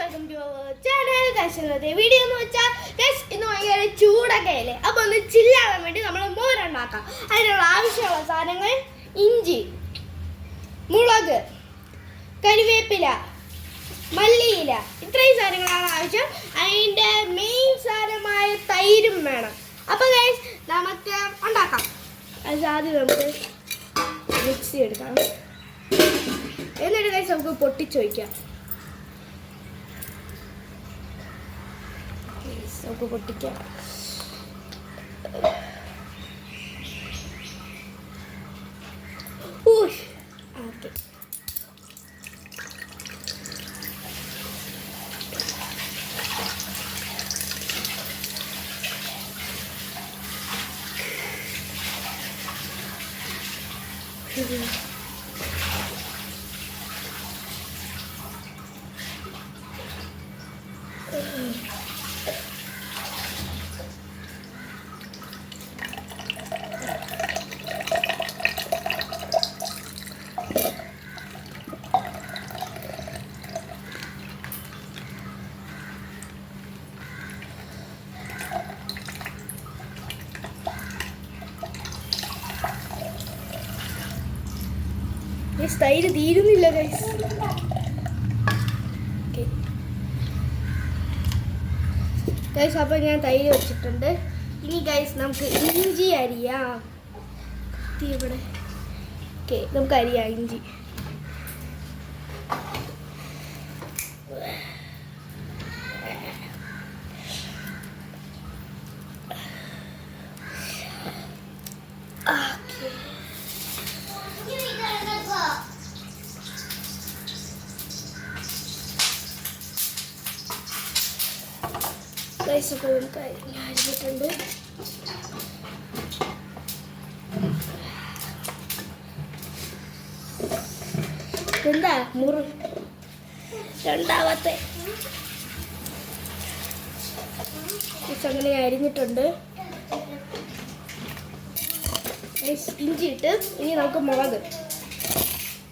Welcome to our channel. ഇന്നത്തെ video എന്ന് വെച്ചാൽ ഇന്ന് ഭയങ്കര ചൂടൊക്കെ അല്ലേ, അപ്പോൾ ഒന്ന് ചില്ലാകാൻ വേണ്ടി നമ്മൾ മോരുണ്ടാക്കാം. അതിനുള്ള ആവശ്യമുള്ള സാധനങ്ങൾ ഇഞ്ചി, മുളക്, കരിവേപ്പില, മല്ലിയില, ഇത്രയും സാധനങ്ങളാണ് ആവശ്യം. അതിൻ്റെ മെയിൻ സാധനമായ തൈരും വേണം. അപ്പോൾ ഗൈസ് നമുക്ക് ഉണ്ടാക്കാം. അത് ആദ്യം നമുക്ക് മിക്സി എടുക്കാം. എന്നിട്ട് ഗൈസ് നമുക്ക് പൊട്ടിച്ച് വയ്ക്കാം. നമുക്ക് പൊട്ടിക്കാം. ഓക്കെ, തൈര് തീരുന്നില്ല ഗൈസ്. ഗൈസ് അപ്പോൾ ഞാൻ തൈര് വെച്ചിട്ടുണ്ട്. ഇനി ഗൈസ് നമുക്ക് ഇഞ്ചി അരിയാം. ഇവിടെ ഓക്കെ, നമുക്ക് അരിയാം ഇഞ്ചി. ഗൈസ് അപ്പോൾ നമുക്ക് അരിഞ്ഞിട്ടുണ്ട്. എന്താ രണ്ടാമത്തെ അങ്ങനെ അരിഞ്ഞിട്ടുണ്ട്. ഇഞ്ചി ഇട്ട് ഇനി നമുക്ക് മുളക്,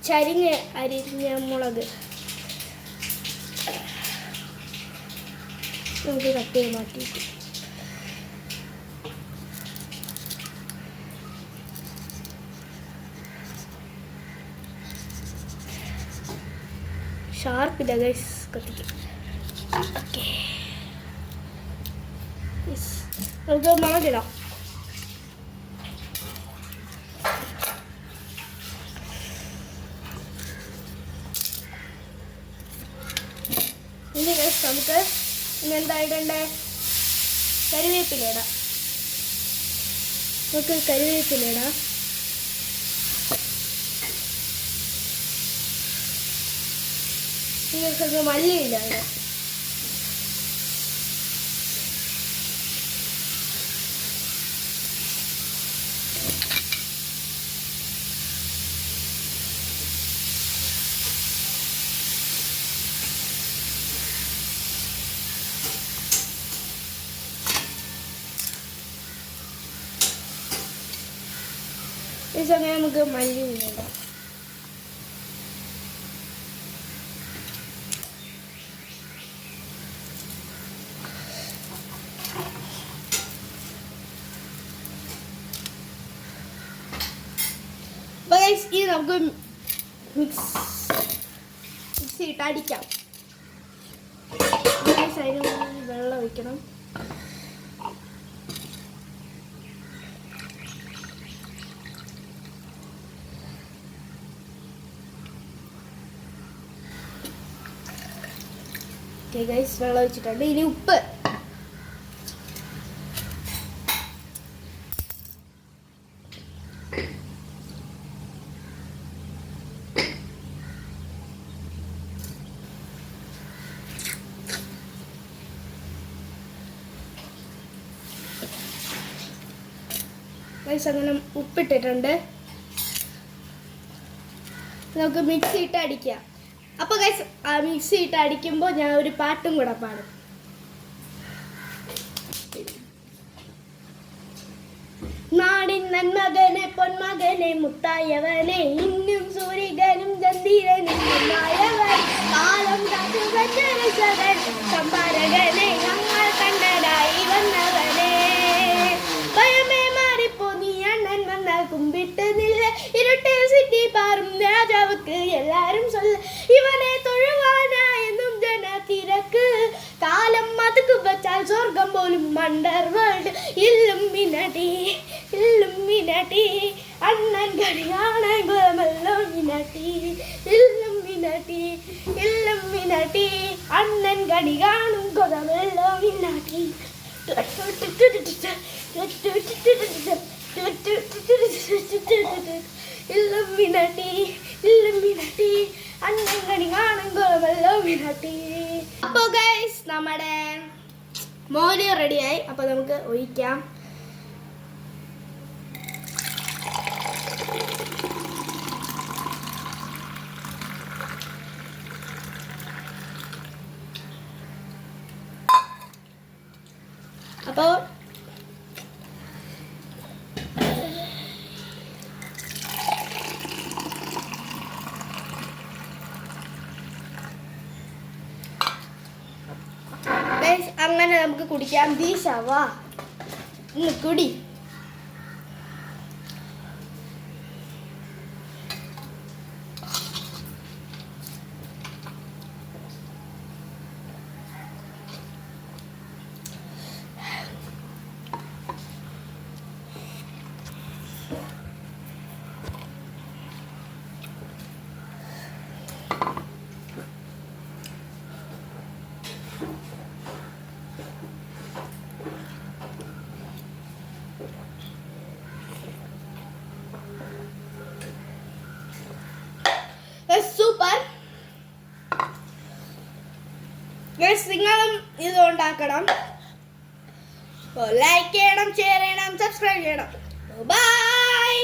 ചരിഞ്ഞ് അരിഞ്ഞ മുളക് നമുക്ക് കട്ട് ചെയ്ത് മാറ്റിയിട്ട് ഷാർപ്പില്ല ഗൈസ് കത്തിക്കും. ഓക്കെ, നമുക്ക് മുളകിടാം. ഇനി ഗൈസ് നമുക്ക് ഇന്നെന്താ ഇടണ്ടേ? കരിവേപ്പില ഇടാം. നമുക്ക് കരിവേപ്പില ഇടാം. നിങ്ങൾക്ക് മല്ലിയില്ല ഇവിടെ. ഈ സമയം നമുക്ക് മല്ലി ഇടാം. അപ്പോൾ ഇത് നമുക്ക് മിക്സി ഇട്ട് അടിക്കാം. അതിന് വെള്ളം ഒഴിക്കണം. ഓക്കെ ഗൈസ്, വെള്ളം ഒഴിച്ചിട്ടുണ്ട്. ഇനി ഉപ്പ്. ഗൈസ് അങ്ങനെ ഉപ്പിട്ടിട്ടുണ്ട്. നമുക്ക് മിക്സി ഇട്ട് അടിക്കാം. അപ്പോൾ ഗൈസ് മിക്സി ഇട്ട് അടിക്കുമ്പോൾ ഞാൻ ഒരു പാട്ടും കൂടെ പാടും. നാടിൻ നന്മകനെ പൊന്മകനെ മുത്തായവനെ ഇന്നും സൂര്യനും ചന്ദ്രനും കാലം കാത്തു സംഭാരകനെ ഞങ്ങൾ കണ്ടതായി വന്നവനെ ഭയമേ മാറിപ്പോ നീ അണ്ണൻ വന്നാൽ കുമ്പിട്ട് നില്ല ഇരുട്ടിൽ സിറ്റി പാറും രാജാവുക്ക് എല്ലാരും சொல்ல ഇവനെ തൊഴുവാനായെന്നും ജനത്തിരക്ക് കാലം അതുക്ക് വച്ചാൽ സ്വർഗം പോലും വണ്ടർ വേൾഡ് ഇല്ലുമിനടി അണ്ണൻ കടിയാണ് ഗുരമല്ലോമിനടി ഇല്ലുമിനടി അണ്ണൻ കടി കാണും ഗുരമല്ലോമിനടി ഇല്ലുമിനടി അണ്ണൻ കടി കാണും ഗുരമല്ലോമിനടി. അപ്പോൾ ഗൈസ് നമ്മുടെ മോര് റെഡിയായി. അപ്പോൾ നമുക്ക് ഒഴിക്കാം. അപ്പോൾ അങ്ങനെ നമുക്ക് കുടിക്കാം. ദീശവാ കുടി. സൂപ്പർ. നിങ്ങളും ഇത് ഉണ്ടാക്കണം. ലൈക്ക് ചെയ്യണം, ഷെയർ ചെയ്യണം, സബ്സ്ക്രൈബ് ചെയ്യണം. ബൈ.